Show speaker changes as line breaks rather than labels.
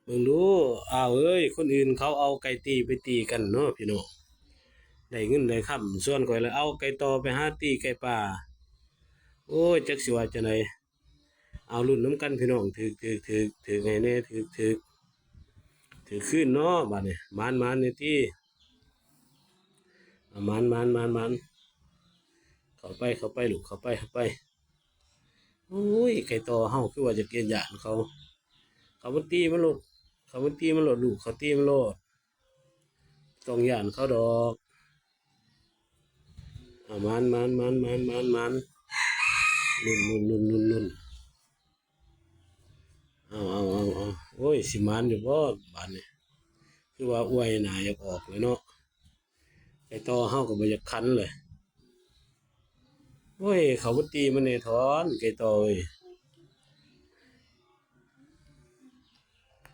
เบิ่งดูอ้าวเอ้ยคนอื่นเขาเอาไก่ตีไปตีกันเนาะพี่น้องได้เงินได้ค่ำส่วนข่อยแล้วเอาไก่ตอไปหาตีไก่ป่าโอ้ยจักสิว่าจังได๋เอารุ่นน้ำกันพี่น้องถึกให้แน่ถึกขึ้นเนาะบัดนี้มานนี่ติมานเข้าไปลูกเข้าไปโอ้ยไก่ตอเฮาคือว่าจะเกณฑ์ญาณเขามันตีมันโลดเขามันตีมันโลดลูกเขาตีมันโลดต้องญาณเขาดอกมันนุ่นเอาโอ้ยสิมันอยู่บ่บานนี่คือว่าอวยหนาอยากออกเลยเนาะไอ้ต่อเฮาก็บ่อยากคันเลยโอ้ยเขาบ่ตีมันในถอนไก่ต่อเว้ย